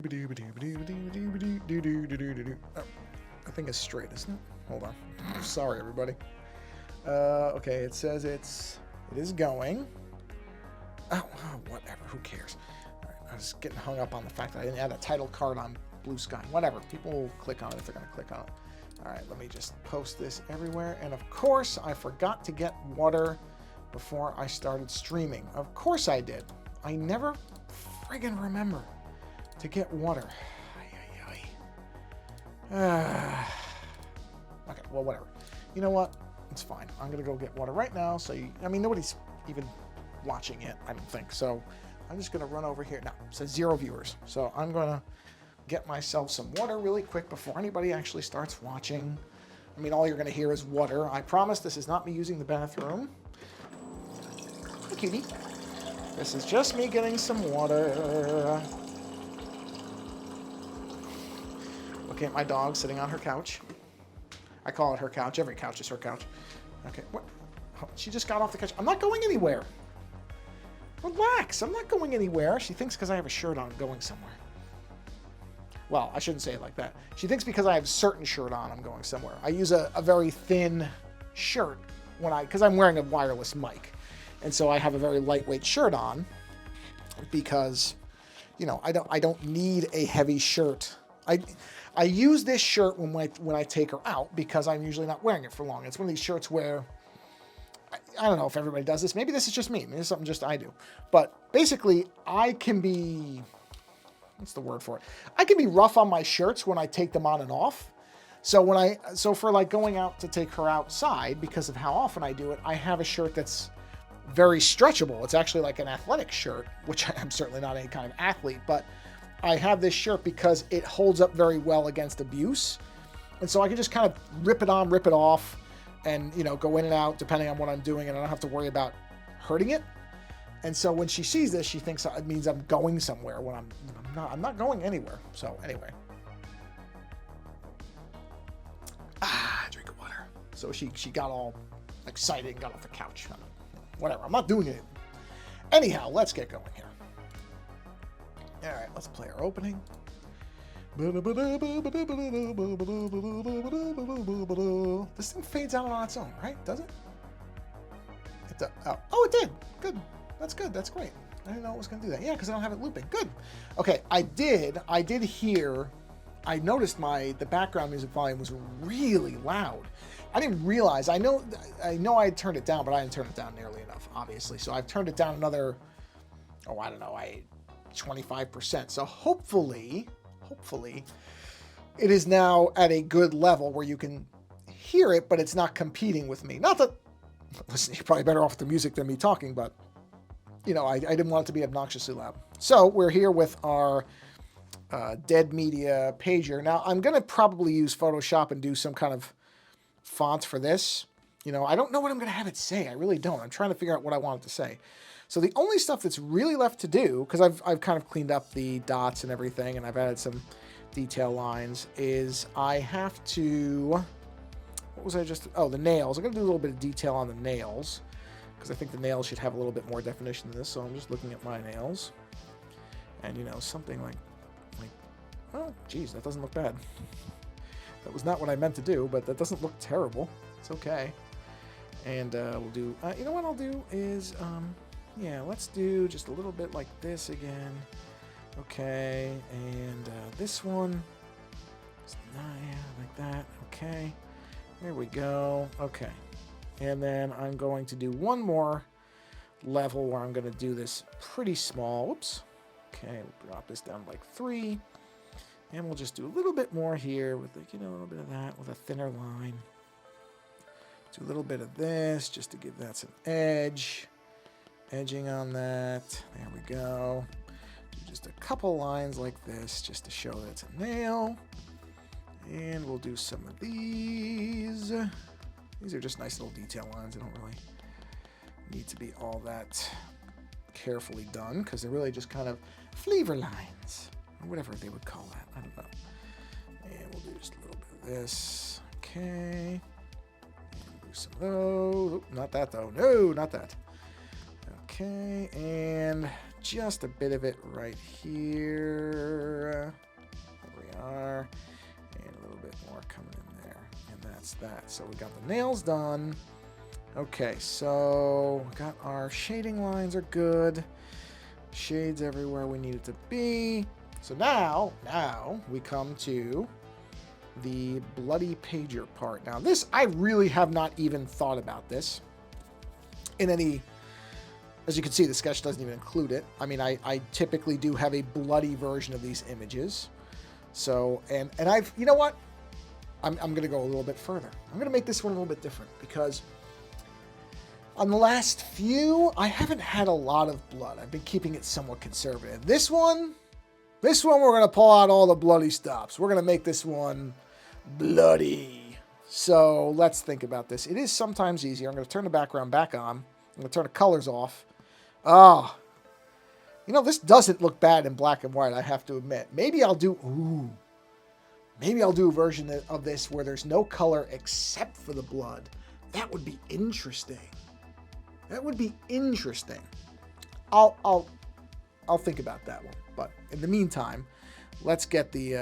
Oh, I think it's straight, isn't it? Hold on. Sorry, everybody. Okay, it says it is going. Oh, whatever. Who cares? All right, I was getting hung up on the fact that I didn't add a title card on Blue Sky. Whatever. People will click on it if they're going to click on it. All right, let me just post this everywhere. And of course, I forgot to get water before I started streaming. Of course I did. I never friggin' remember to get water. Okay, well, whatever. You know what? It's fine. I'm going to go get water right now. Nobody's even watching it, I don't think. So I'm just going to run over here. Now, it says 0 viewers. So I'm going to get myself some water really quick before anybody actually starts watching. All you're going to hear is water. I promise this is not me using the bathroom. Hi, cutie. This is just me getting some water. Looking at my dog sitting on her couch. I call it her couch. Every couch is her couch. Okay, what? Oh, she just got off the couch. I'm not going anywhere. Relax. I'm not going anywhere. She thinks because I have a shirt on, I'm going somewhere. Well, I shouldn't say it like that. She thinks because I have a certain shirt on, I'm going somewhere. I use a very thin shirt because I'm wearing a wireless mic. And so I have a very lightweight shirt on because, I don't need a heavy shirt. I use this shirt when I take her out because I'm usually not wearing it for long. It's one of these shirts where, I don't know if everybody does this. Maybe this is just me. Maybe it's something just I do. But basically, I can be, what's the word for it? I can be rough on my shirts when I take them on and off. So for like going out to take her outside, because of how often I do it, I have a shirt that's very stretchable. It's actually like an athletic shirt, which I'm certainly not any kind of athlete, but I have this shirt because it holds up very well against abuse. And so I can just kind of rip it on, rip it off, and, go in and out depending on what I'm doing, and I don't have to worry about hurting it. And so when she sees this, she thinks it means I'm going somewhere when I'm not going anywhere. So anyway. Drink of water. So she got all excited and got off the couch. Whatever, I'm not doing it. Anyhow, let's get going here. All right, let's play our opening. This thing fades out on its own, right? Does it? Oh, it did. Good. That's good. That's great. I didn't know it was going to do that. Yeah, because I don't have it looping. Good. Okay, I did hear. I noticed the background music volume was really loud. I didn't realize. I know I had turned it down, but I didn't turn it down nearly enough, obviously. So I've turned it down another, 25%. So hopefully it is now at a good level where you can hear it, but it's not competing with me. Not that, listen, you're probably better off with the music than me talking, but I didn't want it to be obnoxiously loud. So we're here with our Dead Media pager. Now I'm going to probably use Photoshop and do some kind of font for this. I don't know what I'm going to have it say. I really don't. I'm trying to figure out what I want it to say. So the only stuff that's really left to do, because I've kind of cleaned up the dots and everything, and I've added some detail lines, is I have to, the nails. I'm going to do a little bit of detail on the nails, because I think the nails should have a little bit more definition than this. So I'm just looking at my nails, and something like, oh, geez, that doesn't look bad. That was not what I meant to do, but that doesn't look terrible. It's okay. And we'll do, what I'll do is, let's do just a little bit like this again. Okay, and this one, like that. Okay, there we go. Okay, and then I'm going to do one more level where I'm going to do this pretty small. Whoops. Okay, we'll drop this down like 3. And we'll just do a little bit more here with a little bit of that with a thinner line. Do a little bit of this just to give that some edging on that. There we go. Do just a couple lines like this just to show that it's a nail. And we'll do some of these. These are just nice little detail lines. They don't really need to be all that carefully done because they're really just kind of flavor lines. Or whatever they would call that. I don't know. And we'll do just a little bit of this. Okay. And do some of those. Oop, not that, though. No, not that. Okay. And just a bit of it right here. There we are. And a little bit more coming in there. And that's that. So we got the nails done. Okay, so we got our shading lines are good. Shades everywhere we need it to be. So now we come to the bloody pager part. Now this, I really have not even thought about this in any, as you can see, the sketch doesn't even include it. I mean, I typically do have a bloody version of these images. So, and I've, you know what? I'm going to go a little bit further. I'm going to make this one a little bit different because on the last few, I haven't had a lot of blood. I've been keeping it somewhat conservative. This one, we're going to pull out all the bloody stops. We're going to make this one bloody. So let's think about this. It is sometimes easier. I'm going to turn the background back on. I'm going to turn the colors off. Ah, you know, this doesn't look bad in black and white, I have to admit. Maybe I'll do a version of this where there's no color except for the blood. That would be interesting. That would be interesting. I'll think about that one. But in the meantime, let's get the,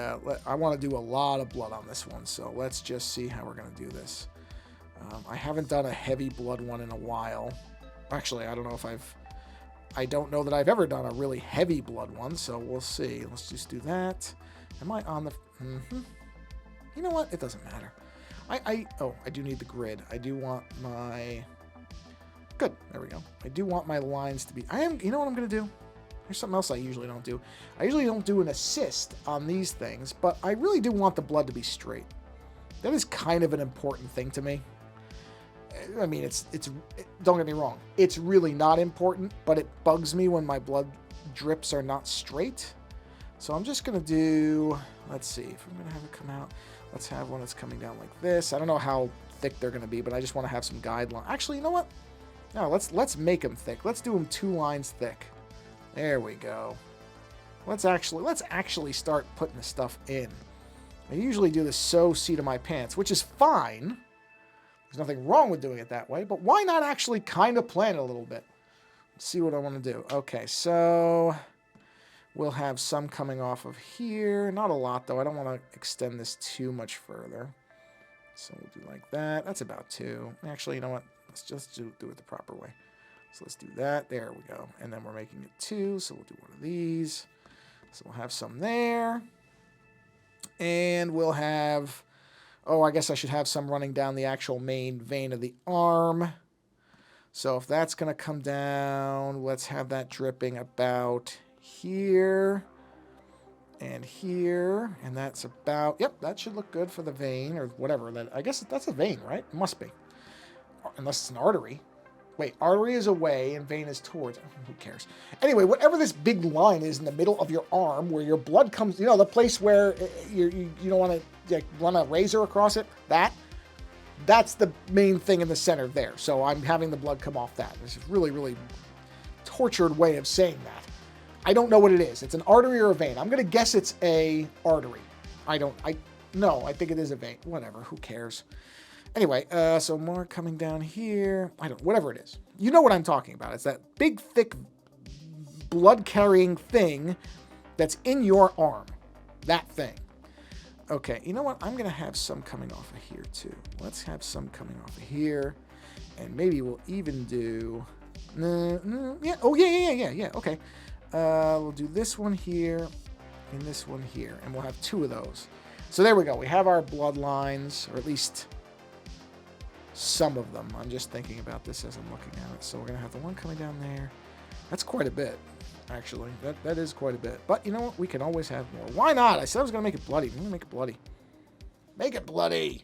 I want to do a lot of blood on this one. So let's just see how we're going to do this. I haven't done a heavy blood one in a while. Actually, I don't know that I've ever done a really heavy blood one. So we'll see. Let's just do that. Am I on the, You know what? It doesn't matter. I do need the grid. I do want my, good. There we go. I do want my lines to be, you know what I'm going to do? Here's something else I usually don't do. I usually don't do an assist on these things, but I really do want the blood to be straight. That is kind of an important thing to me. I mean, don't get me wrong. It's really not important, but it bugs me when my blood drips are not straight. So I'm just going to do, let's see, if I'm going to have it come out, let's have one that's coming down like this. I don't know how thick they're going to be, but I just want to have some guidelines. Actually, you know what? No, let's make them thick. Let's do them 2 lines thick. There we go. Let's actually start putting the stuff in. I usually do the sew seat of my pants, which is fine. There's nothing wrong with doing it that way, but why not actually kind of plan it a little bit? Let's see what I want to do. Okay, so we'll have some coming off of here. Not a lot, though. I don't want to extend this too much further. So we'll do like that. That's about 2. Actually, you know what? Let's just do it the proper way. So let's do that. There we go. And then we're making it 2, so we'll do one of these. So we'll have some there. And we'll have, I guess I should have some running down the actual main vein of the arm. So if that's going to come down, let's have that dripping about here and here. And that's about, yep, that should look good for the vein or whatever. I guess that's a vein, right? It must be. Unless it's an artery. Wait, artery is away and vein is towards. Who cares? Anyway, whatever this big line is in the middle of your arm where your blood comes, the place where you don't want to run a razor across it, that's the main thing in the center there. So I'm having the blood come off that. This is really, really tortured way of saying that. I don't know what it is. It's an artery or a vein. I'm going to guess it's a artery. I think it is a vein. Whatever, who cares? Anyway, so more coming down here. Whatever it is. You know what I'm talking about. It's that big, thick, blood-carrying thing that's in your arm. That thing. Okay, you know what? I'm going to have some coming off of here, too. Let's have some coming off of here. And maybe we'll even do... yeah. Oh, yeah. Okay. We'll do this one here and this one here. And we'll have 2 of those. So there we go. We have our blood lines, or at least... some of them. I'm just thinking about this as I'm looking at it. So we're going to have the one coming down there. That's quite a bit, actually. That is quite a bit. But you know what? We can always have more. Why not? I said I was going to make it bloody. I'm going to make it bloody. Make it bloody.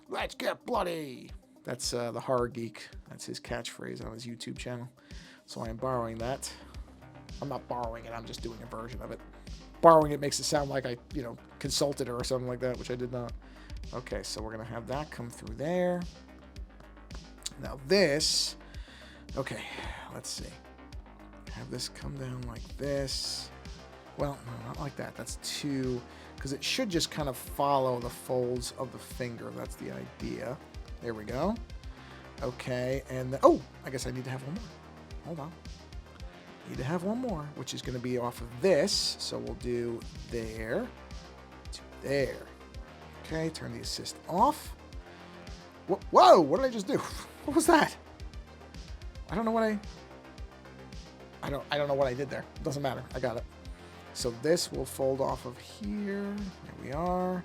Let's get bloody. That's the Horror Geek. That's his catchphrase on his YouTube channel. So I am borrowing that. I'm not borrowing it. I'm just doing a version of it. Borrowing it makes it sound like I, consulted her or something like that, which I did not. Okay, so we're going to have that come through there. Now this, okay, let's see. Have this come down like this. Well, no, not like that. That's 2, because it should just kind of follow the folds of the finger. That's the idea. There we go. Okay, and I guess I need to have one more. Hold on. Need to have one more, which is going to be off of this. So we'll do there to there. Okay, turn the assist off. Whoa, what did I just do? What was that? I don't know what I don't know what I did there. It doesn't matter. I got it. So this will fold off of here. There we are.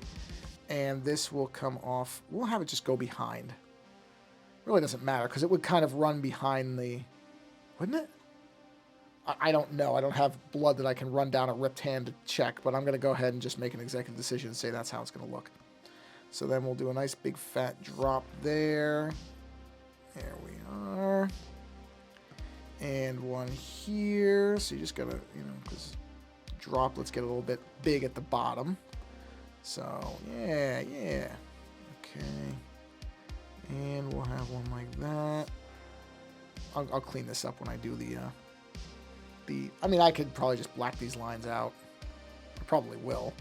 And this will come off. We'll have it just go behind. Really doesn't matter because it would kind of run behind the... Wouldn't it? I don't know. I don't have blood that I can run down a ripped hand to check, but I'm going to go ahead and just make an executive decision and say that's how it's going to look. So then we'll do a nice big fat drop there. There we are. And one here. So you just got to, because droplets get a little bit big at the bottom. So, yeah. Okay. And we'll have one like that. I'll clean this up when I do the... I mean, I could probably just black these lines out. I probably will.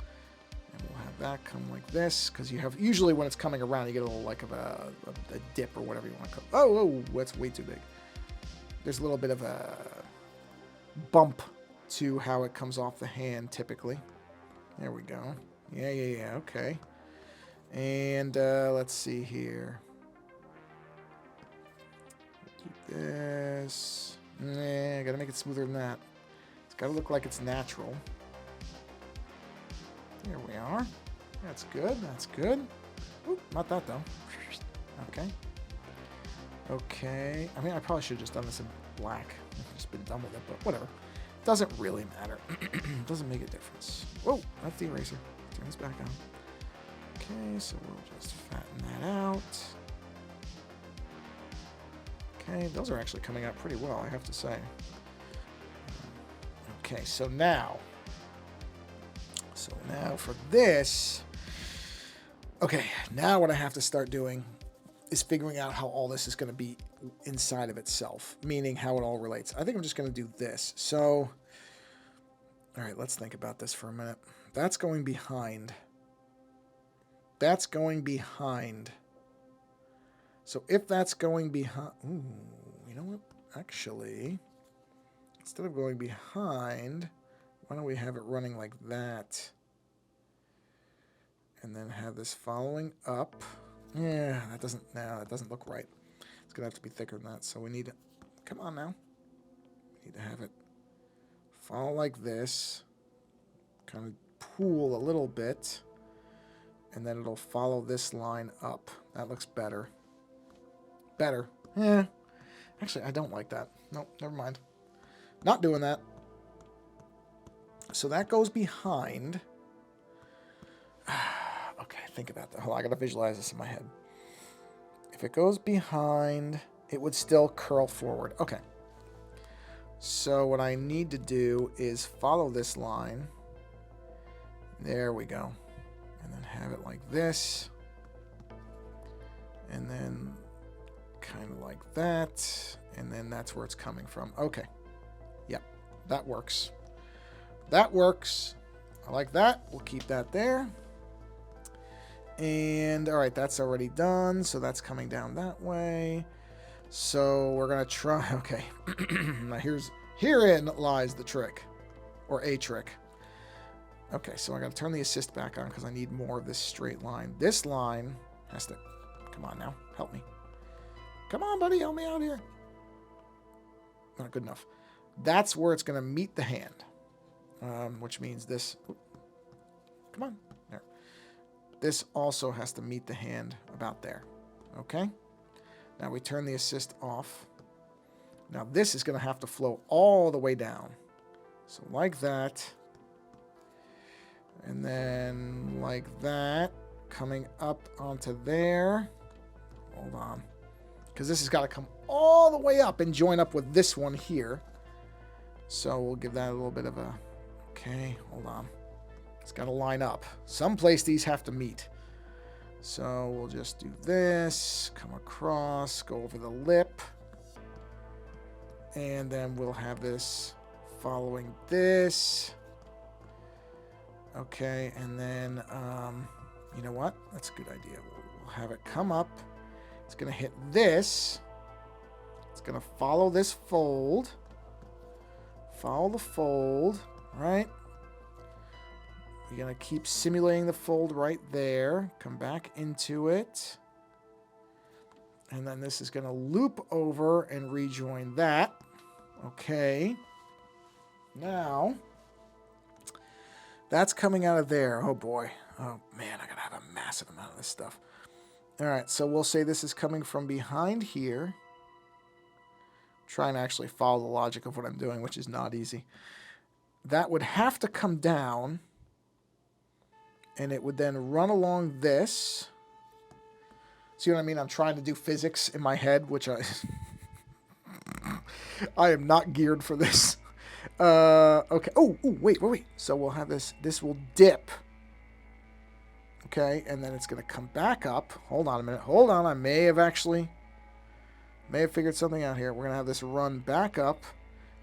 And we'll have that come like this, because you have... Usually when it's coming around, you get a little like of a dip or whatever you want to call it. Oh, that's way too big. There's a little bit of a bump to how it comes off the hand, typically. There we go. Yeah, okay. And let's see here. Do this. Nah, I gotta make it smoother than that. It's gotta look like it's natural. There we are. That's good, that's good. Oop, not that though. Okay. Okay. I mean, I probably should have just done this in black. I've just been done with it, but whatever. Doesn't really matter. Doesn't make a difference. Whoa, that's the eraser. Turn this back on. Okay, so we'll just fatten that out. Okay, those are actually coming out pretty well, I have to say. Okay, so now for this, okay, now what I have to start doing is figuring out how all this is going to be inside of itself, meaning how it all relates. I think I'm just going to do this. So, all right, let's think about this for a minute. That's going behind. That's going behind. So if that's going behind... Ooh, you know what? Actually, instead of going behind, why don't we have it running like that? And then have this following up. Yeah, that doesn't look right. It's going to have to be thicker than that. So we need to... Come on now. We need to have it follow like this. Kind of pool a little bit. And then it'll follow this line up. That looks better. Better. Yeah. Actually, I don't like that. Nope, never mind. Not doing that. So that goes behind. Okay, think about that. Hold on, I gotta visualize this in my head. If it goes behind, it would still curl forward. Okay. So what I need to do is follow this line. There we go. And then have it like this. And then kind of like that. And then that's where it's coming from. Okay. Yep. That works. That works. I like that. We'll keep that there. And all right, that's already done. So that's coming down that way. So we're going to try. Okay. Now herein lies the trick, or a trick. Okay, so I got to turn the assist back on because I need more of this straight line. This line has to... Come on now. Help me. Come on, buddy. Help me out here. Not good enough. That's where it's going to meet the hand. Which means this... Come on. There. This also has to meet the hand about there. Okay? Now we turn the assist off. Now this is going to have to flow all the way down. So like that. And then like that, coming up onto there. Hold on. Because this has got to come all the way up and join up with this one here. So we'll give that a little bit of a... Okay, hold on. It's got to line up. Someplace these have to meet. So we'll just do this, come across, go over the lip. And then we'll have this following this. Okay, and then, you know what? That's a good idea. We'll have it come up. It's going to hit this. It's going to follow this fold. follow the fold, right? You're going to keep simulating the fold right there. Come back into it. And then this is going to loop over and rejoin that. Okay. Now, that's coming out of there. Oh, boy. Oh, man, I got to have a massive amount of this stuff. All right, so we'll say this is coming from behind here. Trying to actually follow the logic of what I'm doing, which is not easy. That would have to come down, and it would then run along this. See what I mean? I'm trying to do physics in my head, which I am not geared for this. Okay. Oh, wait. So we'll have this. This will dip. Okay, and then it's going to come back up. Hold on a minute. Hold on. I may have figured something out here. We're going to have this run back up.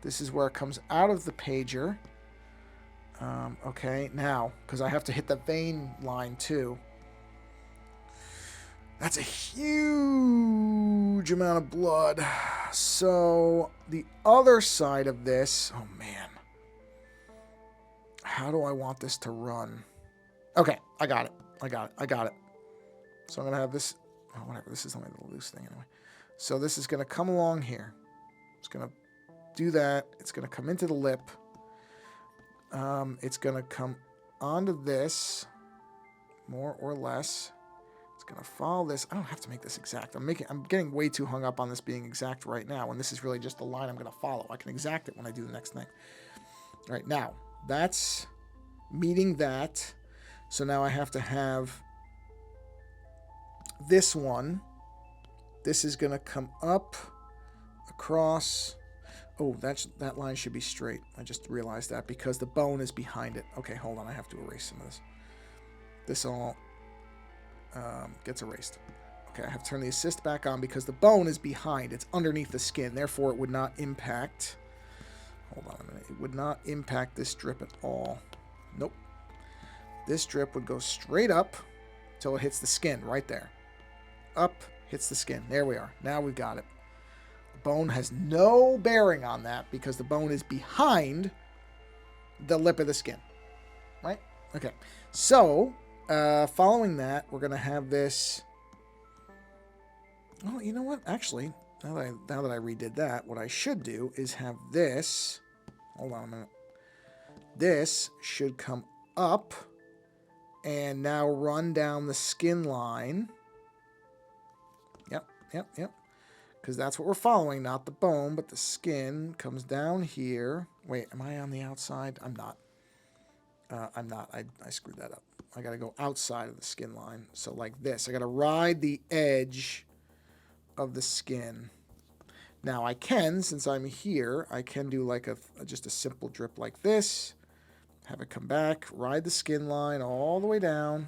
This is where it comes out of the pager. Okay, now, because I have to hit the vein line too. That's a huge amount of blood. So the other side of this, oh man. How do I want this to run? Okay, I got it. So I'm going to have this, oh, whatever, this is only the loose thing anyway. So this is going to come along here. It's going to do that. It's going to come into the lip. It's going to come onto this, more or less. It's going to follow this. I don't have to make this exact. I'm getting way too hung up on this being exact right now, when this is really just the line I'm going to follow. I can exact it when I do the next thing. All right, now, that's meeting that. So now I have to have this one. This is going to come up, across. Oh, that line should be straight. I just realized that because the bone is behind it. Okay, hold on. I have to erase some of this. This all gets erased. Okay, I have to turn the assist back on because the bone is behind. It's underneath the skin. Therefore, it would not impact. Hold on a minute. It would not impact this drip at all. Nope. This drip would go straight up until it hits the skin right there. Up, hits the skin. There we are. Now we've got it. The bone has no bearing on that because the bone is behind the lip of the skin. Right? Okay. So, following that, we're going to have this. Oh, you know what? Actually, now that I redid that, what I should do is have this. Hold on a minute. This should come up and now run down the skin line. Yep. Because that's what we're following, not the bone, but the skin comes down here. Wait, am I on the outside? I'm not. I'm not. I screwed that up. I got to go outside of the skin line. So like this. I got to ride the edge of the skin. Now I can, since I'm here, I can do like just a simple drip like this. Have it come back, ride the skin line all the way down.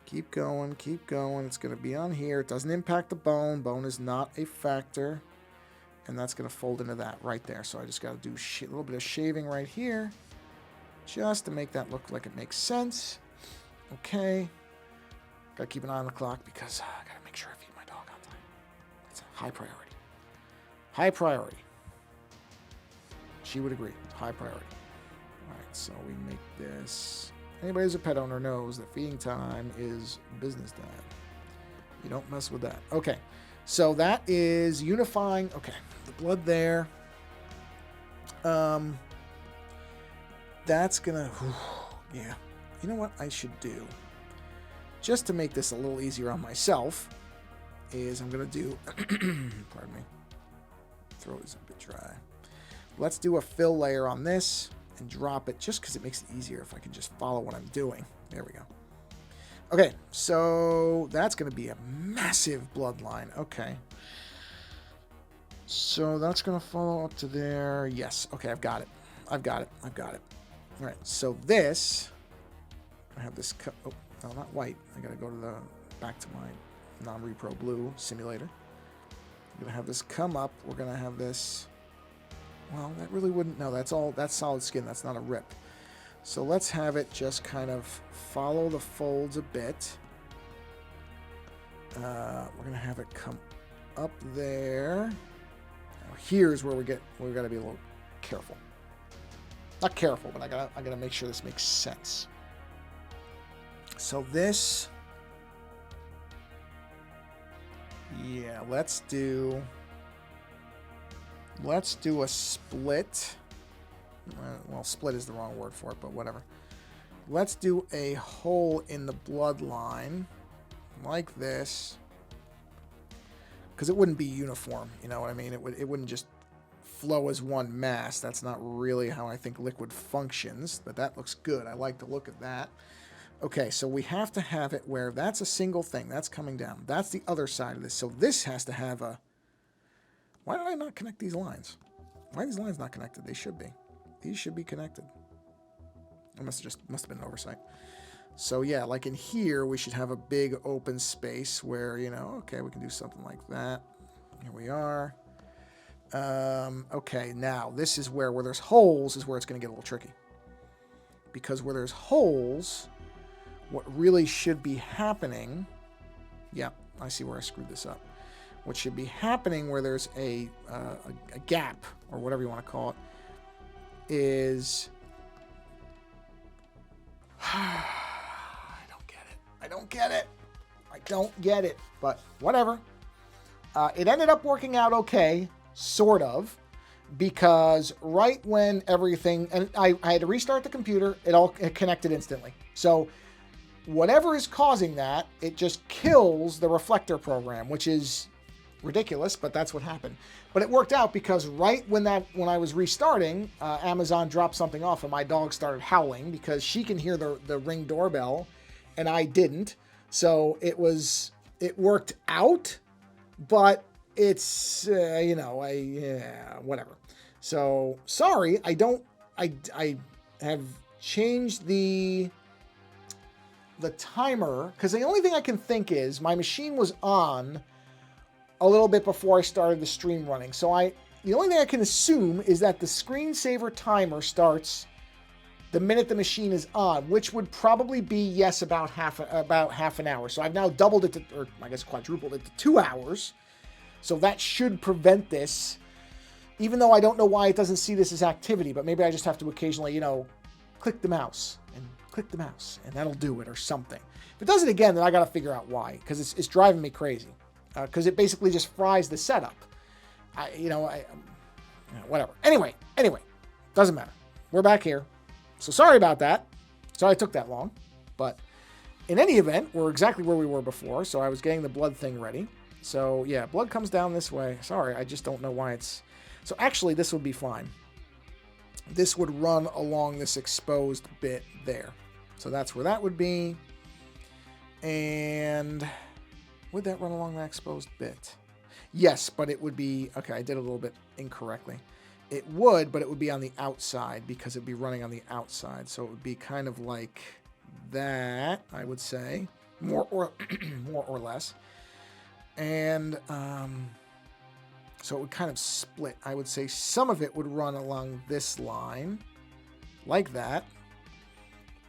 Keep going. It's going to be on here. It doesn't impact the bone. Bone is not a factor. And that's going to fold into that right there. So I just got to do a little bit of shaving right here. Just to make that look like it makes sense. Okay. Got to keep an eye on the clock because I got to make sure I feed my dog on time. It's a high priority. High priority. She would agree. High priority. All right, so we make this. Anybody who's a pet owner knows that feeding time is business time. You don't mess with that. Okay, so that is unifying. Okay, the blood there. That's gonna. Yeah. You know what I should do? Just to make this a little easier on myself, is I'm gonna do. Pardon me. Throat is a bit dry. Let's do a fill layer on this. And drop it just because it makes it easier if I can just follow what I'm doing. There we go. Okay, so that's going to be a massive bloodline. Okay. So that's going to follow up to there. Yes. Okay, I've got it. All right, so this, I have this, oh, no, not white. I got to go to back to my non-repro blue simulator. I'm going to have this come up. We're going to have this. Well, that really wouldn't. No, that's solid skin. That's not a rip. So let's have it just kind of follow the folds a bit. We're going to have it come up there. Now here's where we got to be a little careful. Not careful, but I gotta make sure this makes sense. So this, yeah, let's do a split. Well, split is the wrong word for it, but whatever. Let's do a hole in the bloodline like this, because it wouldn't be uniform. You know what I mean? It wouldn't just flow as one mass. That's not really how I think liquid functions, but that looks good. I like the look of that. Okay, so we have to have it where that's a single thing. That's coming down. That's the other side of this. So this has to have a... Why did I not connect these lines? Why are these lines not connected? They should be. These should be connected. It must have been an oversight. So yeah, like in here, we should have a big open space where, you know, okay, we can do something like that. Here we are. Okay, now this is where there's holes is where it's going to get a little tricky. Because where there's holes, what really should be happening... Yeah, I see where I screwed this up. What should be happening where there's a gap, or whatever you want to call it, is... I don't get it. I don't get it. But whatever. It ended up working out okay, sort of, because right when everything... And I had to restart the computer. It connected instantly. So whatever is causing that, it just kills the reflector program, which is ridiculous, but that's what happened. But it worked out because right when I was restarting, Amazon dropped something off and my dog started howling because she can hear the Ring doorbell and I didn't. So it worked out, but it's, whatever. So sorry, I have changed the timer, because the only thing I can think is my machine was on a little bit before I started the stream running. So the only thing I can assume is that the screensaver timer starts the minute the machine is on, which would probably be, yes, about half an hour. So I've now doubled it to, or I guess quadrupled it to 2 hours. So that should prevent this, even though I don't know why it doesn't see this as activity, but maybe I just have to occasionally, click the mouse and that'll do it or something. If it does it again, then I got to figure out why, because it's driving me crazy. Because it basically just fries the setup. Whatever. Anyway, doesn't matter. We're back here. So sorry about that. Sorry it took that long. But in any event, we're exactly where we were before. So I was getting the blood thing ready. So yeah, blood comes down this way. Sorry, I just don't know why it's... So actually, this would be fine. This would run along this exposed bit there. So that's where that would be. And... would that run along that exposed bit? Yes, but it would be... Okay, I did a little bit incorrectly. It would, but it would be on the outside because it would be running on the outside. So it would be kind of like that, I would say. More or less. And so it would kind of split. I would say some of it would run along this line, like that.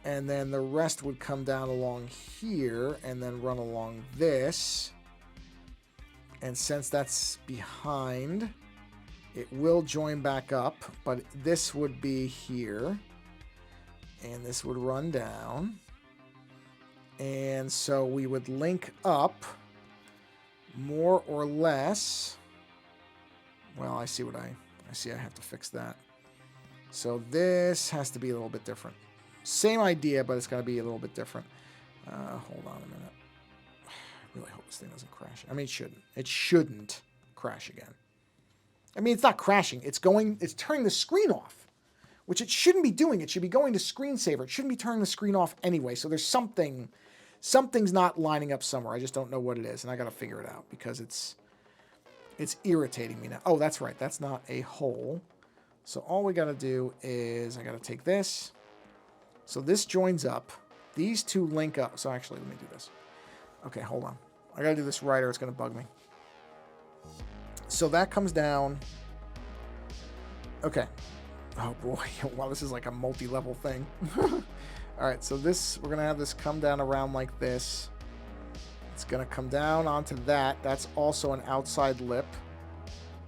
And then the rest would come down along here and then run along this. And since that's behind, it will join back up, but this would be here. And this would run down. And so we would link up more or less. Well, I see I have to fix that. So this has to be a little bit different. Same idea, but it's got to be a little bit different. Hold on a minute. I really hope this thing doesn't crash. I mean, it shouldn't. It shouldn't crash again. I mean, it's not crashing. It's turning the screen off, which it shouldn't be doing. It should be going to screensaver. It shouldn't be turning the screen off anyway. So there's something's not lining up somewhere. I just don't know what it is, and I got to figure it out because it's irritating me now. Oh, that's right. That's not a hole. So all we got to do is I got to take this. So this joins up. These two link up. So actually, let me do this. Okay, hold on. I got to do this right or it's going to bug me. So that comes down. Okay. Oh boy. Wow, this is like a multi-level thing. All right, so we're going to have this come down around like this. It's going to come down onto that. That's also an outside lip.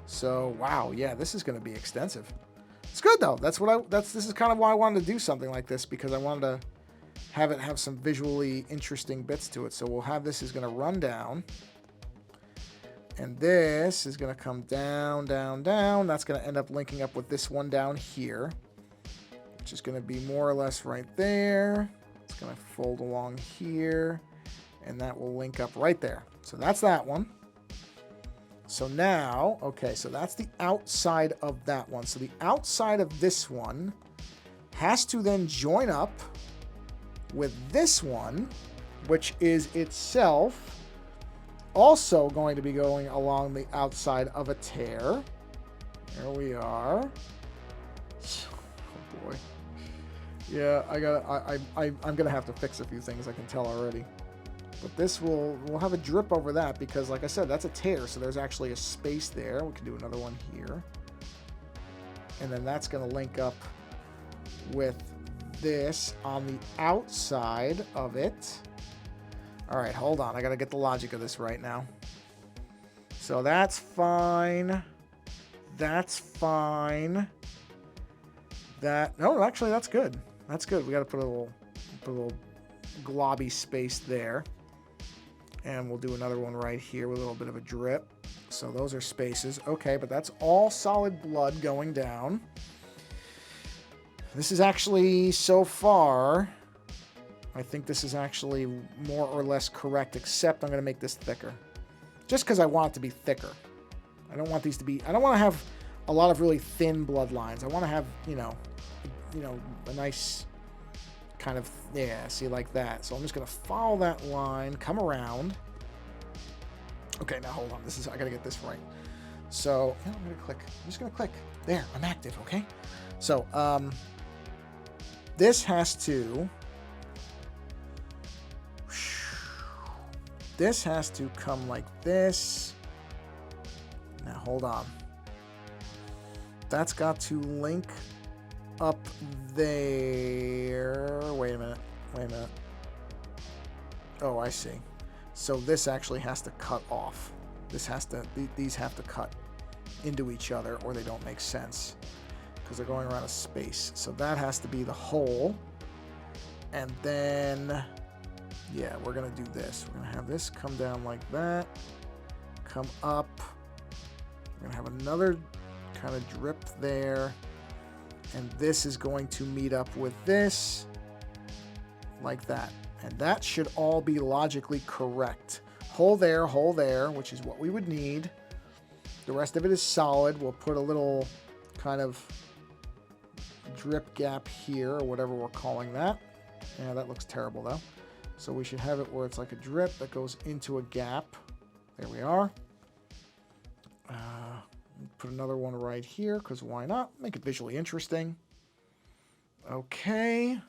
So, wow, yeah, this is going to be extensive. It's good though. This is kind of why I wanted to do something like this, because I wanted to have it have some visually interesting bits to it. So we'll have this is going to run down. And this is going to come down, down, down. That's going to end up linking up with this one down here, which is going to be more or less right there. It's going to fold along here, and that will link up right there. So that's that one. So now, okay, so that's the outside of that one. So the outside of this one has to then join up with this one, which is itself also going to be going along the outside of a tear. There we are. Oh boy. Yeah, I'm gonna have to fix a few things, I can tell already. But this we'll have a drip over that, because like I said, that's a tear, so there's actually a space there. We can do another one here. And then that's gonna link up with this on the outside of it. All right, hold on. I got to get the logic of this right now. So that's fine. That's fine. No, actually, that's good. That's good. We got to put a little globby space there. And we'll do another one right here with a little bit of a drip. So those are spaces. Okay, but that's all solid blood going down. This is actually, so far, I think this is actually more or less correct, except I'm going to make this thicker. Just because I want it to be thicker. I don't want these to be, I don't want to have a lot of really thin blood lines. I want to have, you know, a nice kind of, yeah, see, like that. So I'm just going to follow that line, come around. Okay, now hold on. I got to get this right. So, yeah, I'm going to click. I'm just going to click. There, I'm active, okay? So, this has to come like this. Now hold on. That's got to link up there. Wait a minute. Oh, I see. So this actually has to cut off. These have to cut into each other, or they don't make sense, because they're going around a space. So that has to be the hole. And then, yeah, we're going to do this. We're going to have this come down like that, come up. We're going to have another kind of drip there. And this is going to meet up with this like that. And that should all be logically correct. Hole there, which is what we would need. The rest of it is solid. We'll put a little kind of drip gap here, or whatever we're calling that. Yeah, that looks terrible though. So we should have it where it's like a drip that goes into a gap. There we are. Put another one right here, because why not? Make it visually interesting. Okay.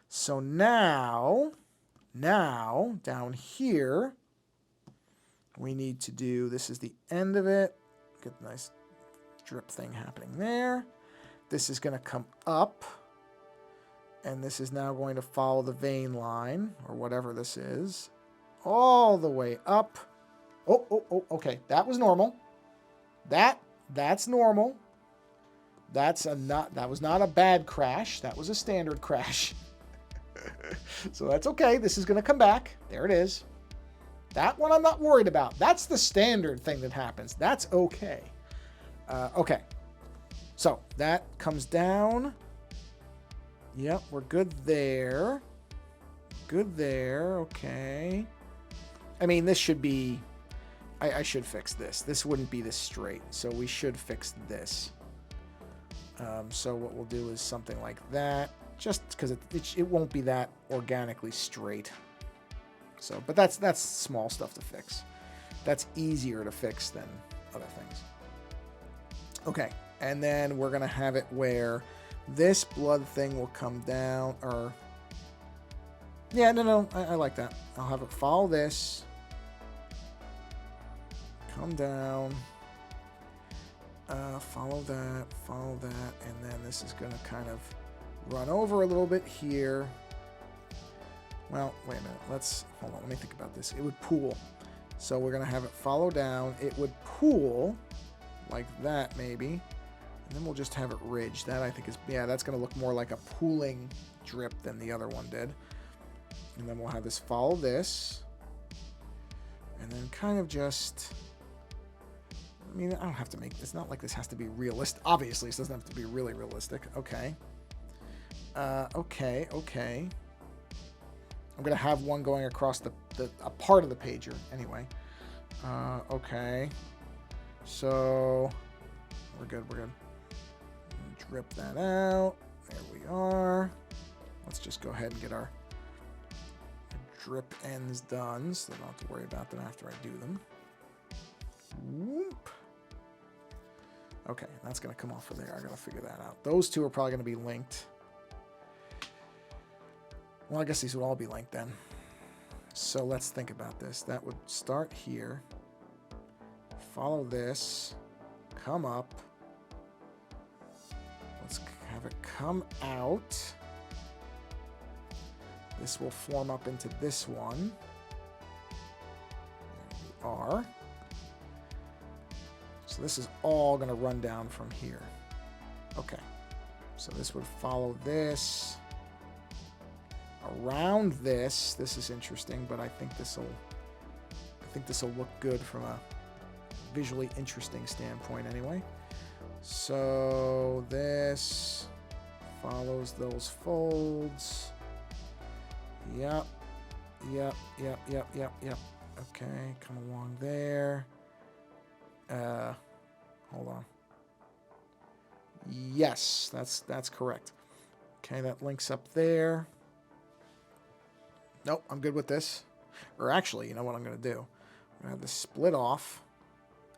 So now down here, we need to do, this is the end of it. Get a nice drip thing happening there. This is going to come up, and this is now going to follow the vein line, or whatever this is, all the way up. Oh, okay. That was normal. That's normal. That was not a bad crash. That was a standard crash. So that's okay. This is going to come back. There it is. That one I'm not worried about. That's the standard thing that happens. That's okay. Okay. So that comes down. Yep, we're good there. Good there. Okay. I mean, this should be... I should fix this. This wouldn't be this straight, so we should fix this. So what we'll do is something like that, just because it won't be that organically straight. So, but that's small stuff to fix. That's easier to fix than other things. Okay, and then we're gonna have it where this blood thing will come down, or yeah, no, I like that. I'll have it follow this. Come down, follow that, and then this is going to kind of run over a little bit here. Well, wait a minute. Hold on. Let me think about this. It would pool. So we're going to have it follow down. It would pool like that, maybe. And then we'll just have it ridged. That I think is, yeah, that's going to look more like a pooling drip than the other one did. And then we'll have this follow this. And then kind of just, I mean, I don't have to make, it's not like this has to be realistic. Obviously, this doesn't have to be really realistic. Okay. Okay. I'm going to have one going across a part of the pager anyway. Okay. So, we're good. Drip that out. There we are. Let's just go ahead and get our drip ends done, so I don't have to worry about them after I do them. Whoop. Okay, that's going to come off of there. I got to figure that out. Those two are probably going to be linked. Well, I guess these would all be linked then. So let's think about this. That would start here. Follow this. Come up. Let's have it come out. This will form up into this one. There we are. So this is all going to run down from here. Okay. So this would follow this. Around this. This is interesting, but I think this will look good from a visually interesting standpoint anyway. So this follows those folds. Yep. Okay, come along there. Hold on. Yes, that's correct. Okay, that links up there. Nope, I'm good with this. Or actually, you know what I'm going to do? I'm going to have this split off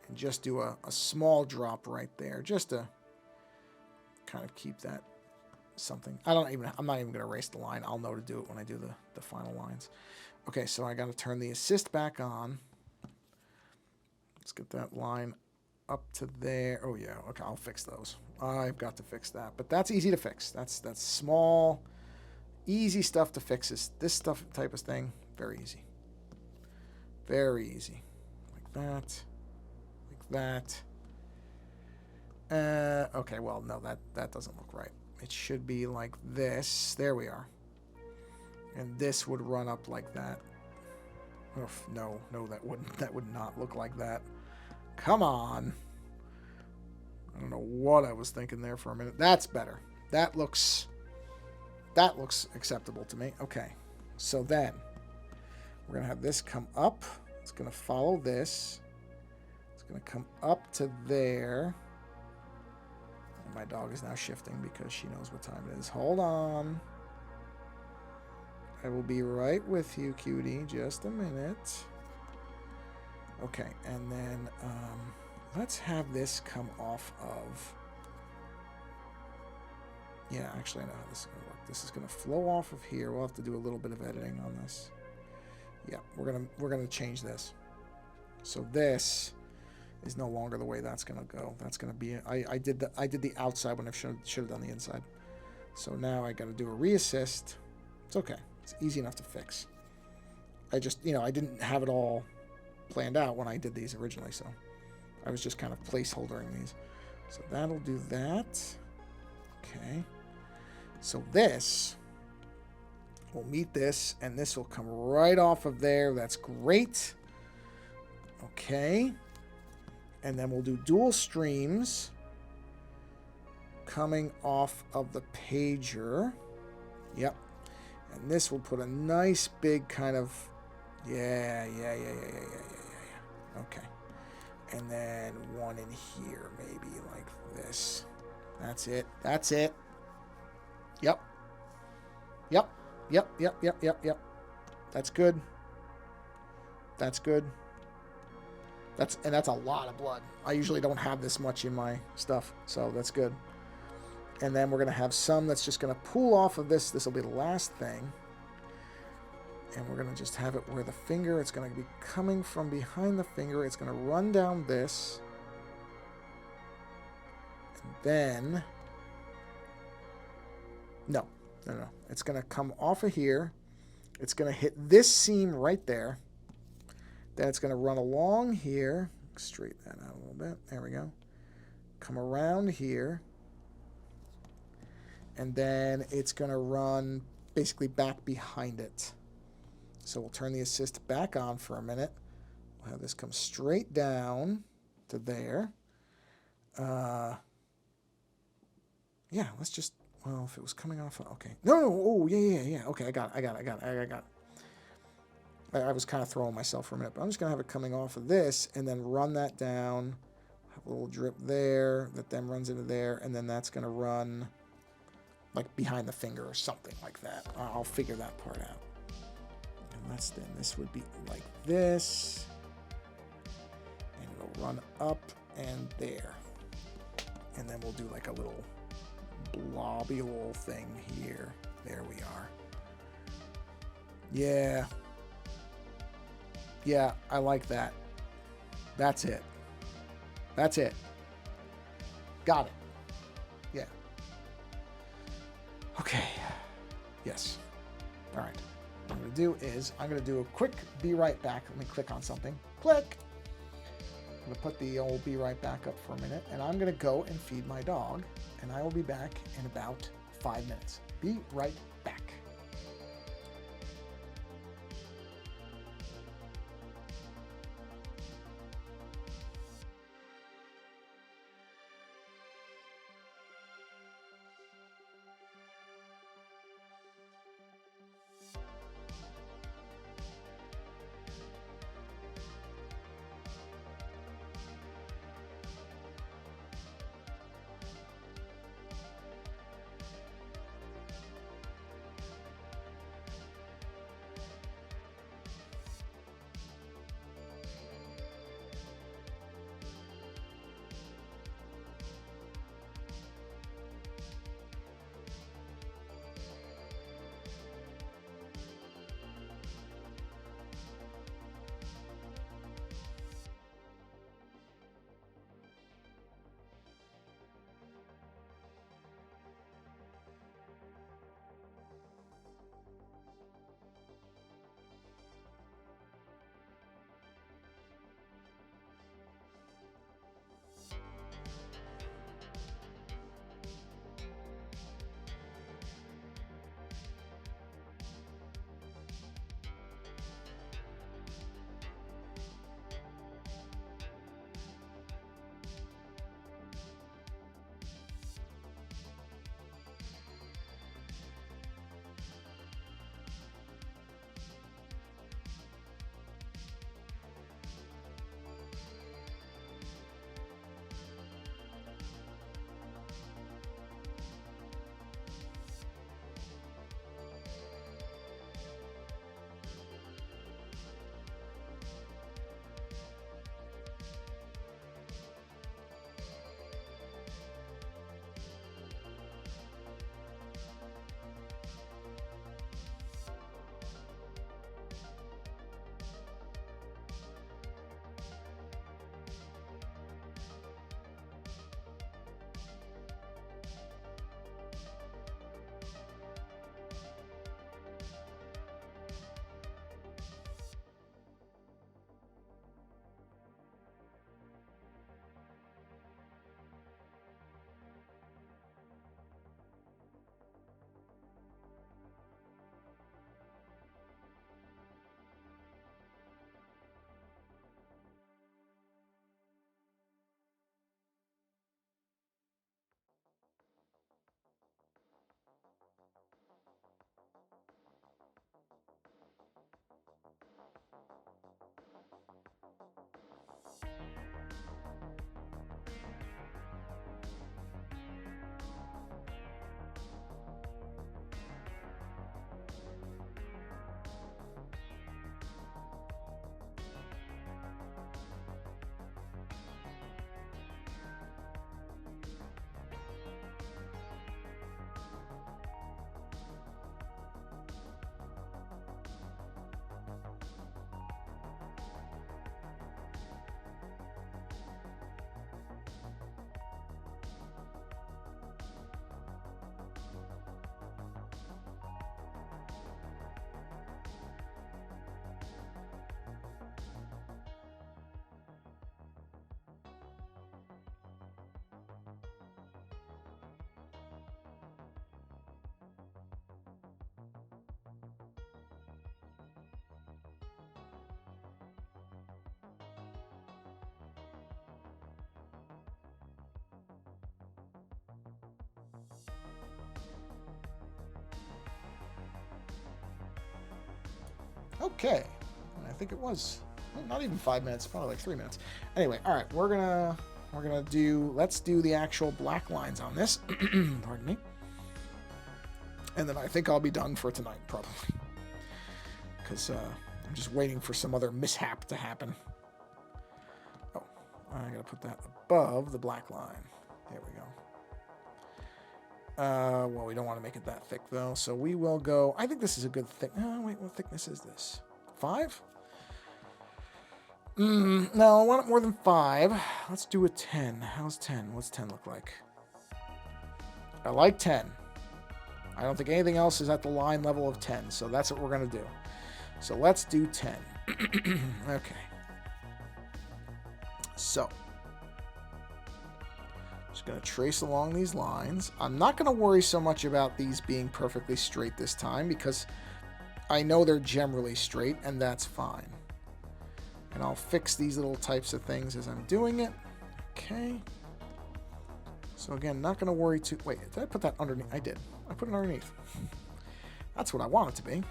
and just do a small drop right there, just to kind of keep that something. I'm not even going to erase the line. I'll know to do it when I do the final lines. Okay, so I got to turn the assist back on. Let's get that line up to there. Oh yeah, okay, I'll fix those. I've got to fix that, but that's easy to fix. That's small, easy stuff to fix. This stuff type of thing, very easy. Very easy. Like that. Like that. Okay, well, no, that doesn't look right. It should be like this. There we are. And this would run up like that. Oof, no, that would not look like that. Come on. I don't know what I was thinking there for a minute. That's better. That looks acceptable to me. Okay. So then we're going to have this come up. It's going to follow this. It's going to come up to there. And my dog is now shifting because she knows what time it is. Hold on. I will be right with you, cutie. Just a minute. Okay, and then let's have this come off of... Yeah, actually, I know how this is going to work. This is going to flow off of here. We'll have to do a little bit of editing on this. Yeah, we're gonna change this. So this is no longer the way that's going to go. That's going to be... I did the outside when I should have done the inside. So now I got to do a reassist. It's okay. It's easy enough to fix. I just, I didn't have it all planned out when I did these originally, so I was just kind of placeholdering these. So that'll do that. Okay. So this will meet this, and this will come right off of there. That's great. Okay. And then we'll do dual streams coming off of the pager. Yep. And this will put a nice big kind of, yeah. Okay. And then one in here, maybe like this. That's it. Yep. That's good. That's a lot of blood. I usually don't have this much in my stuff, so that's good. And then we're going to have some that's just going to pool off of this. This will be the last thing. And we're going to just have it where the finger, it's going to be coming from behind the finger. It's going to run down this. And then... No. It's going to come off of here. It's going to hit this seam right there. Then it's going to run along here. Straighten that out a little bit. There we go. come around here, and then it's going to run basically back behind it. So we'll turn the assist back on for a minute. We'll have this come straight down to there. Yeah, let's just, well, if it was coming off, okay. No, oh, yeah. Okay, I got it. I was kind of throwing myself for a minute, but I'm just going to have it coming off of this and then run that down. Have a little drip there that then runs into there, and then that's going to run like behind the finger or something like that. I'll figure that part out. And then this would be like this, and it'll run up and there. And then we'll do like a little blobule thing here. There we are. Yeah. Yeah, I like that. That's it. That's it. Got it. Yeah. Okay. Yes. All right. What I'm going to do is I'm going to do a quick be right back. Let me click on something. Click. I'm going to put the old be right back up for a minute, and I'm going to go and feed my dog, and I will be back in about 5 minutes. Be right back. Okay. I think it was not even 5 minutes, probably like 3 minutes. Anyway, all right, let's do the actual black lines on this. Pardon me. And then I think I'll be done for tonight, probably. Because I'm just waiting for some other mishap to happen. Oh, I gotta put that above the black line. There we go. Well, we don't want to make it that thick, though, so we will go... I think this is a good thick... Oh, wait, what thickness is this? 5? No, I want it more than 5. Let's do a 10. How's 10? What's 10 look like? I like 10. I don't think anything else is at the line level of 10, so that's what we're going to do. So let's do 10. Okay. So... just going to trace along these lines. I'm not going to worry so much about these being perfectly straight this time because I know they're generally straight, and that's fine. And I'll fix these little types of things as I'm doing it. Okay. So again, not going to worry too... Wait, did I put that underneath? I did. I put it underneath. That's what I want it to be.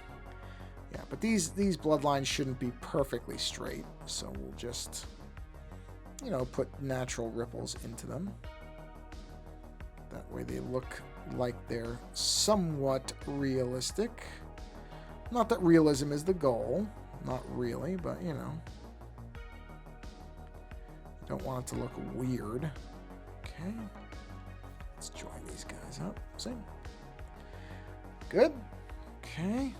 Yeah, but these bloodlines shouldn't be perfectly straight, so we'll just, you know, put natural ripples into them. That way they look like they're somewhat realistic. Not that realism is the goal. Not really, but, you know. Don't want it to look weird. Okay. Let's join these guys up. See? Good. Okay.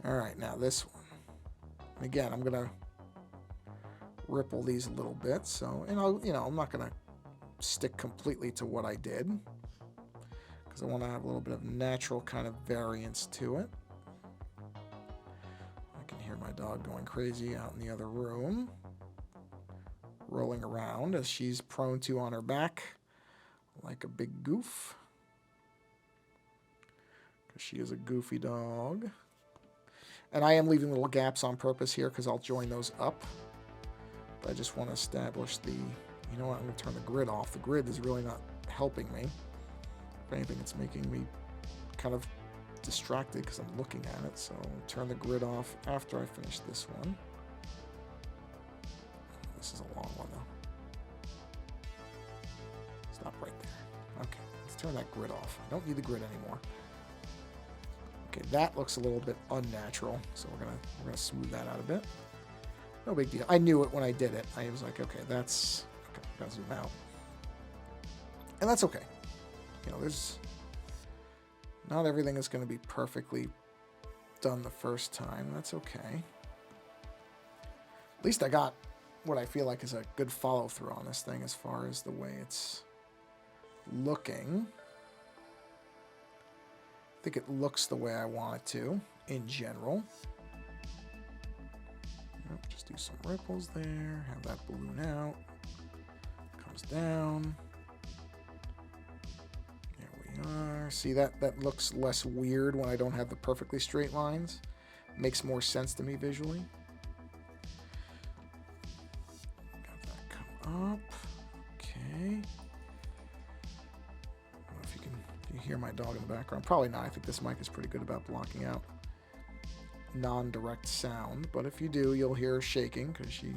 All right, now this one. And again, I'm going to ripple these a little bit. So, and I'll, you know, I'm not going to stick completely to what I did because I want to have a little bit of natural kind of variance to it. I can hear my dog going crazy out in the other room, rolling around as she's prone to on her back like a big goof because she is a goofy dog. And I am leaving little gaps on purpose here because I'll join those up. But I just want to establish the... You know what? I'm going to turn the grid off. The grid is really not helping me. If anything, it's making me kind of distracted because I'm looking at it. So I'll turn the grid off after I finish this one. This is a long one, though. Stop right there. Okay, let's turn that grid off. I don't need the grid anymore. Okay, that looks a little bit unnatural, so we're gonna smooth that out a bit. No big deal. I knew it when I did it. I was like, okay, that's okay. Gotta zoom out, and that's okay. You know, there's not everything is going to be perfectly done the first time. That's okay. At least I got what I feel like is a good follow through on this thing as far as the way it's looking. I think it looks the way I want it to, in general. Yep, just do some ripples there, have that balloon out, comes down. There we are. See, that looks less weird when I don't have the perfectly straight lines. Makes more sense to me visually. Got that come up. Okay. You hear my dog in the background. Probably not. I think this mic is pretty good about blocking out non-direct sound. But if you do, you'll hear her shaking because she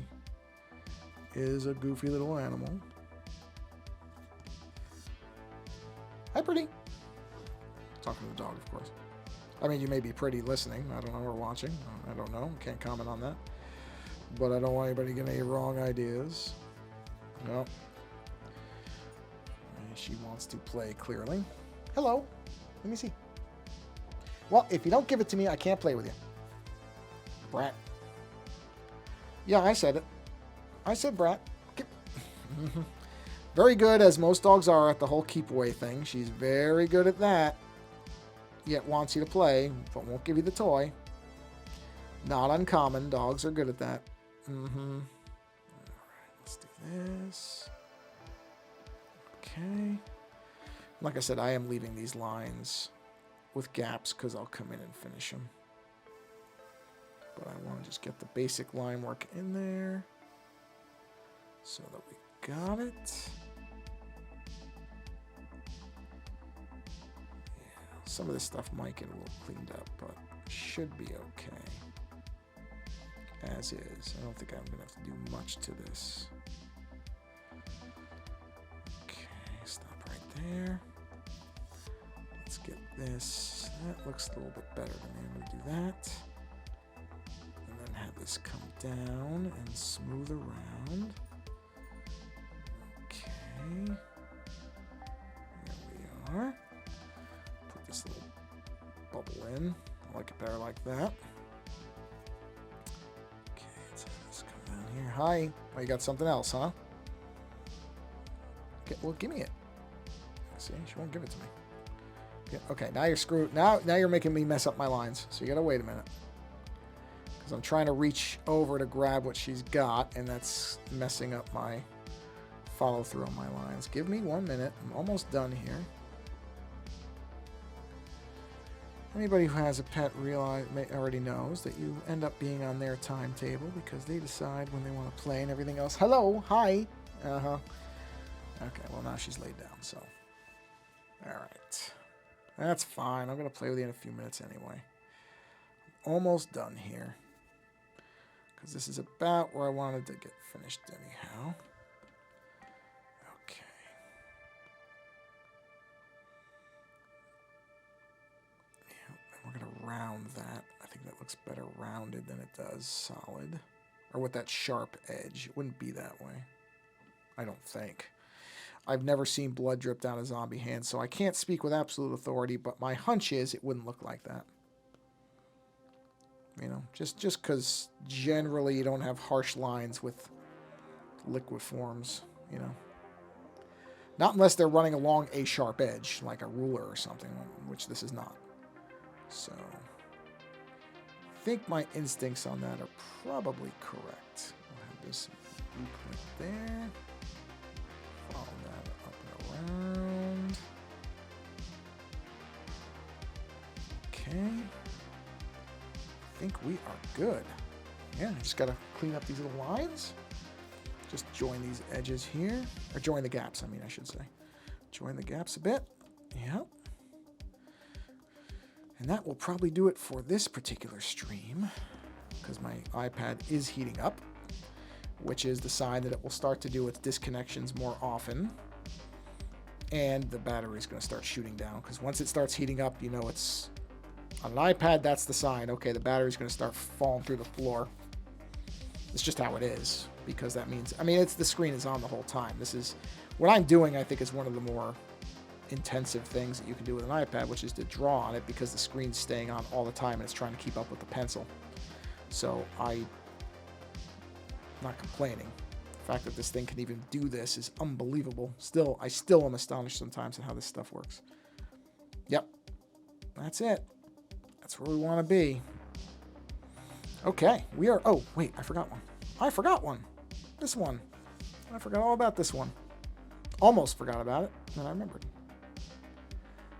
is a goofy little animal. Hi, pretty. Talking to the dog, of course. I mean, you may be pretty listening. I don't know, or watching. I don't know. Can't comment on that. But I don't want anybody getting any wrong ideas. No. She wants to play, clearly. Hello. Let me see. Well, if you don't give it to me, I can't play with you. Brat. Yeah, I said it. I said brat. Very good, as most dogs are, at the whole keep away thing. She's very good at that. Yet wants you to play, but won't give you the toy. Not uncommon. Dogs are good at that. All right, let's do this. Okay. Like I said, I am leaving these lines with gaps because I'll come in and finish them. But I want to just get the basic line work in there so that we got it. Yeah, some of this stuff might get a little cleaned up, but should be okay. as is. I don't think I'm going to have to do much to this. Okay, stop right there. Let's get this. That looks a little bit better to me. I'm going to do that. And then have this come down and smooth around. Okay. There we are. Put this little bubble in. I like it better like that. Okay, let's have this come down here. Hi. Oh, you got something else, huh? Okay, well, give me it. See, she won't give it to me. Okay, now you're screwed. Now you're making me mess up my lines. So you gotta wait a minute. Because I'm trying to reach over to grab what she's got, and that's messing up my follow through on my lines. Give me 1 minute. I'm almost done here. Anybody who has a pet already knows that you end up being on their timetable because they decide when they want to play and everything else. Hello, hi. Uh-huh. Okay, well now she's laid down, so. Alright. That's fine. I'm going to play with you in a few minutes anyway. Almost done here. Because this is about where I wanted to get finished anyhow. Okay. Yeah, and we're going to round that. I think that looks better rounded than it does solid. Or with that sharp edge. It wouldn't be that way. I don't think. I've never seen blood drip down a zombie hand, so I can't speak with absolute authority, but my hunch is it wouldn't look like that. You know, just because generally you don't have harsh lines with liquid forms, you know. Not unless they're running along a sharp edge, like a ruler or something, which this is not. So, I think my instincts on that are probably correct. I'll have this blueprint there. Follow that up and around. Okay. I think we are good. Yeah, I just gotta clean up these little lines. Just join these edges here. Or join the gaps, I should say. Join the gaps a bit. Yep. And that will probably do it for this particular stream. Because my iPad is heating up. Which is the sign that it will start to do its disconnections more often. And the battery is going to start shooting down. Because once it starts heating up, you know it's... On an iPad, that's the sign. Okay, the battery's going to start falling through the floor. It's just how it is. Because that means... the screen is on the whole time. This is... What I'm doing, I think, is one of the more intensive things that you can do with an iPad, which is to draw on it because the screen's staying on all the time and it's trying to keep up with the pencil. So, not complaining. The fact that this thing can even do this is unbelievable. I still am astonished sometimes at how this stuff works. Yep. That's it. That's where we want to be. Okay. We are... Oh, wait. I forgot one. This one. I forgot all about this one. Almost forgot about it. Then I remembered.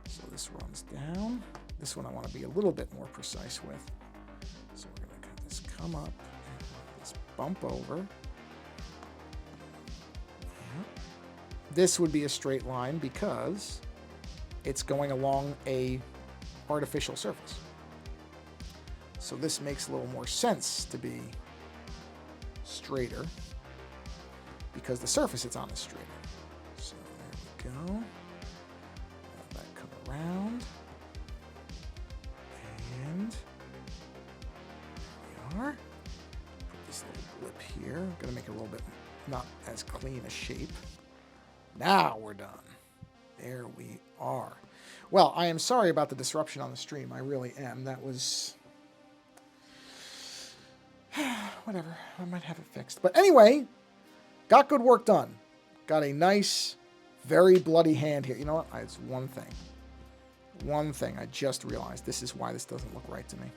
So this runs down. This one I want to be a little bit more precise with. So we're going to have this come up. Bump over. Yep. This would be a straight line because it's going along a artificial surface. So this makes a little more sense to be straighter because the surface it's on is straighter. So there we go. Have that come around. And there we are. This little blip here. I'm going to make it a little bit not as clean a shape. Now we're done. There we are. Well, I am sorry about the disruption on the stream. I really am. That was... whatever. I might have it fixed. But anyway, got good work done. Got a nice, very bloody hand here. You know what? It's one thing. One thing I just realized. This is why this doesn't look right to me.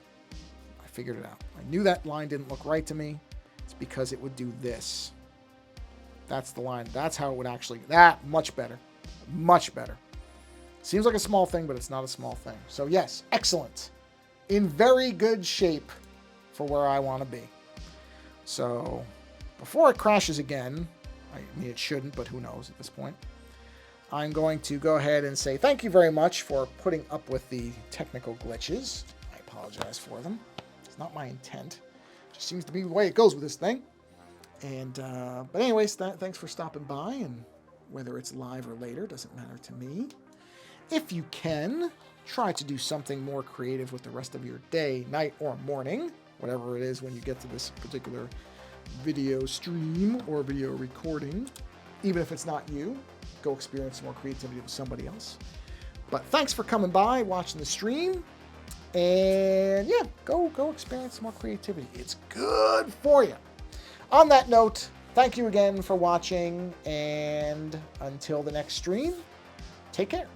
Figured it out. I knew that line didn't look right to me. It's because it would do this. That's the line. That's how it would actually... That, much better. Much better. Seems like a small thing, but it's not a small thing. So yes, excellent. In very good shape for where I want to be. So, before it crashes again, it shouldn't, but who knows at this point, I'm going to go ahead and say thank you very much for putting up with the technical glitches. I apologize for them. It's not my intent. seems to be the way it goes with this thing. And but anyways, thanks for stopping by, and whether it's live or later doesn't matter to me. If you can, try to do something more creative with the rest of your day, night, or morning, whatever it is when you get to this particular video stream or video recording. Even if it's not you, go experience some more creativity with somebody else. But thanks for coming by, watching the stream. And yeah, go experience some more creativity. It's good for you. On that note, thank you again for watching, and until the next stream, take care.